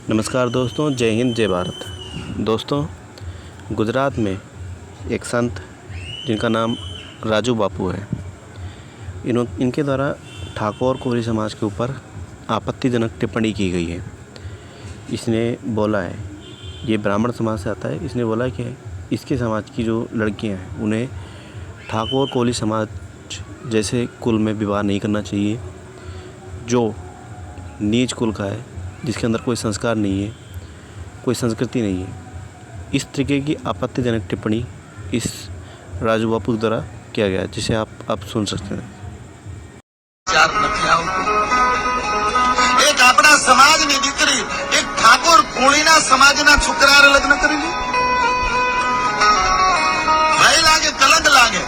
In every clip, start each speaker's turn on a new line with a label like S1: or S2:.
S1: नमस्कार दोस्तों, जय हिंद जय भारत। दोस्तों, गुजरात में एक संत जिनका नाम राजू बापू है, इनके द्वारा ठाकुर कोली समाज के ऊपर आपत्तिजनक टिप्पणी की गई है। इसने बोला है, ये ब्राह्मण समाज से आता है, इसने बोला कि इसके समाज की जो लड़कियां हैं उन्हें ठाकुर कोली समाज जैसे कुल में विवाह नहीं करना चाहिए, जो नीच कुल का है, जिसके अंदर कोई संस्कार नहीं है, कोई संस्कृति नहीं है। इस तरीके की आपत्तिजनक टिप्पणी इस राजू बापू द्वारा किया गया, जिसे आप सुन सकते हैं।
S2: एक अपना समाज ની દીકરી એક ઠાકોર કોળીના સમાજના છોકરાએ લગ્ન કરી લે, ભય લાગે, કલંક લાગે।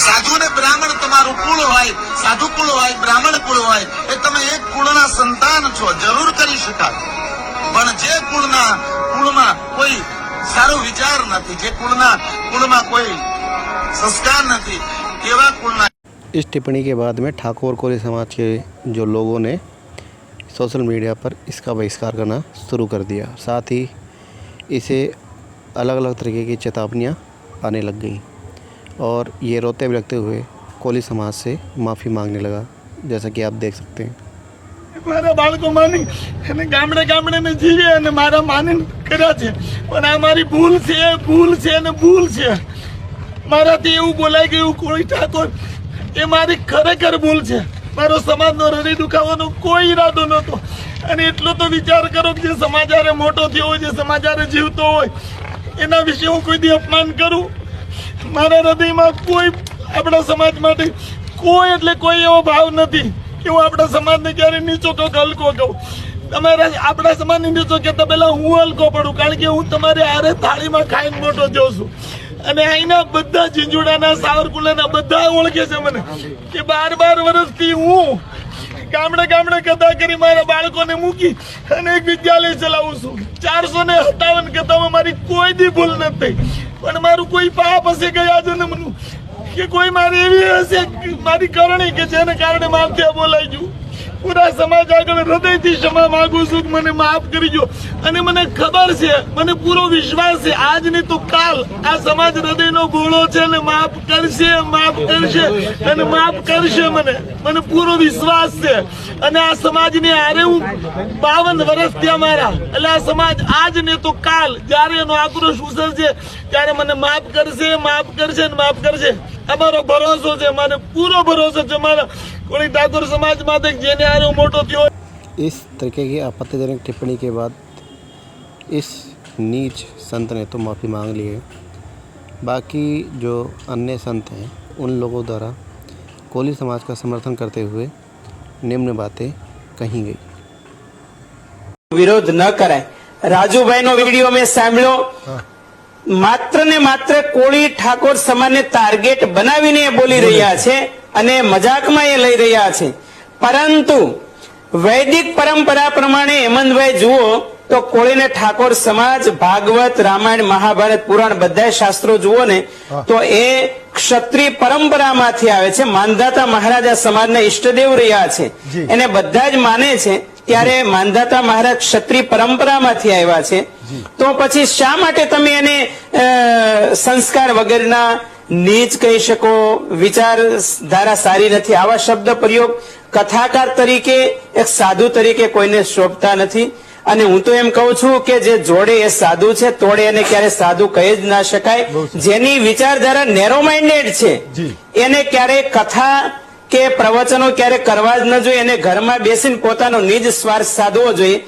S2: સાધુ ને બ્રાહ્મણ તમારું કુળ હોય, સાધુ કુળ હોય, બ્રાહ્મણ કુળ હોય, એ તમે એક કુળના સંતાન છો, જરૂર કરી શકાય। પણ જે કુળમાં કોઈ સારો વિચાર નથી, જે કુળમાં કોઈ સંસ્કાર નથી, એવા કુળના।
S1: इस टिप्पणी के बाद में ठाकुर कोली समाज के जो लोगों ने सोशल मीडिया पर इसका बहिष्कार करना शुरू कर दिया। साथ ही इसे अलग अलग तरीके की चेतावनियाँ आने लग गई और ये रोते बिलखते हुए कोली समाज से माफ़ी मांगने लगा, जैसा कि आप देख सकते हैं।
S3: મારા બાળકો માની અને ગામડે ગામડે ને જીવે અને મારા માની કર્યા છે, પણ આ મારી ભૂલ છે અને ભૂલ છે। મારાથી એવું બોલાઈ ગયું કોઈ ઠાકોર, એ મારી ખરેખર ભૂલ છે। મારો સમાજનો હૃદય દુખાવાનો કોઈ ઈરાદો નહોતો, અને એટલો તો વિચાર કરો કે જે સમાચારે મોટો થયો હોય, જે સમાચારે જીવતો હોય, એના વિશે હું કોઈ દી અપમાન કરું? મારા હૃદયમાં કોઈ આપણા સમાજ માટે કોઈ એટલે કોઈ એવો ભાવ નથી કે હું આપણા સમાજને ક્યારે નીચો તો હલકો કહું। તમારા આપણા સમાજને નીચો કહેતા પહેલા હું હલકો પડું, કારણ કે હું તમારે આરે થાળીમાં ખાઈને મોટો થયો છું। અને અહીંના બધા ઝીંઝુડાના, સાવરકુંડલાના બધા ઓળખે છે મને કે 12 વર્ષથી હું ગામડે ગામડે કથા કરી મારા બાળકોને મૂકી અને એક વિદ્યાલય ચલાવું છું। 457 કથામાં મારી કોઈ દી ભૂલ નથી, પણ મારું કોઈ પાપ હશે ગયા જન્મનું કે કોઈ મારી એવી હશે મારી કરણી કે જેને કારણે મારથી આ બોલાઈ ગયું। પૂરા સમાજ આગળ હૃદયથી ક્ષમા માંગુ છું કે મને માફ કરજો। અને મને ખબર છે, મને પૂરો વિશ્વાસ છે, આજ નહીં તો કાલ આ સમાજ હૃદયનો ગોળો છે ને માફ કરશે અને માફ કરશે। મને પૂરો વિશ્વાસ છે। અને આ સમાજની હારે હું 52 વર્ષથી અમારા, એટલે આ સમાજ આજ નહીં તો કાલ જ્યારે એનો આક્રોશ ઉછળશે ત્યારે મને માફ કરશે ને માફ કરશે। અમારો ભરોસો છે, મને પૂરો ભરોસો છે મારા कोली ठाकुर समाज माते जेने आरो मोटो थियो।
S1: इस तरीके की आपत्तिजनक टिप्पणी के बाद इस नीच संत ने तो माफ़ी मांग ली है। बाकी जो अन्य संत हैं उन लोगों द्वारा कोली समाज का समर्थन करते हुए निम्न बातें कही गई।
S4: विरोध न कराय। राजूभाई नो वीडियो में सांभळ्यो, मात्र ने मात्र कोली ठाकोर समाज ने टार्गेट बनावीने बोली रह्या छे અને મજાકમાં એ લઈ રહ્યા છે। પરંતુ વૈદિક પરંપરા પ્રમાણે હેમંતભાઈ જુઓ તો કોળી ને ઠાકોર સમાજ, ભાગવત, રામાયણ, મહાભારત, પુરાણ બધા શાસ્ત્રો જુઓ ને તો એ ક્ષત્રિય પરંપરામાંથી આવે છે। માંધાતા મહારાજા સમાજના ઈષ્ટદેવ રહ્યા છે, એને બધા જ માને છે। ત્યારે માંધાતા મહારાજ ક્ષત્રિય પરંપરામાંથી આવ્યા છે, તો પછી શા માટે તમે એને સંસ્કાર વગરના નીચ કહી શકો, વિચારધારા સારી નથી, આવા શબ્દ પ્રયોગ કથાકાર તરીકે, એક સાધુ તરીકે કોઈને શોભતા નથી। અને હું તો એમ કહું છું કે જે જોડે એ સાધુ છે, તોડે એને ક્યારે સાધુ કહી જ ના શકાય। જેની વિચારધારા નેરો માઇન્ડેડ છે એને ક્યારે કથા કે પ્રવચનો ક્યારે કરવા જ ન જોઈએ, એને ઘરમાં બેસીને પોતાનો નિજ સ્વાર્થ સાધવો જોઈએ।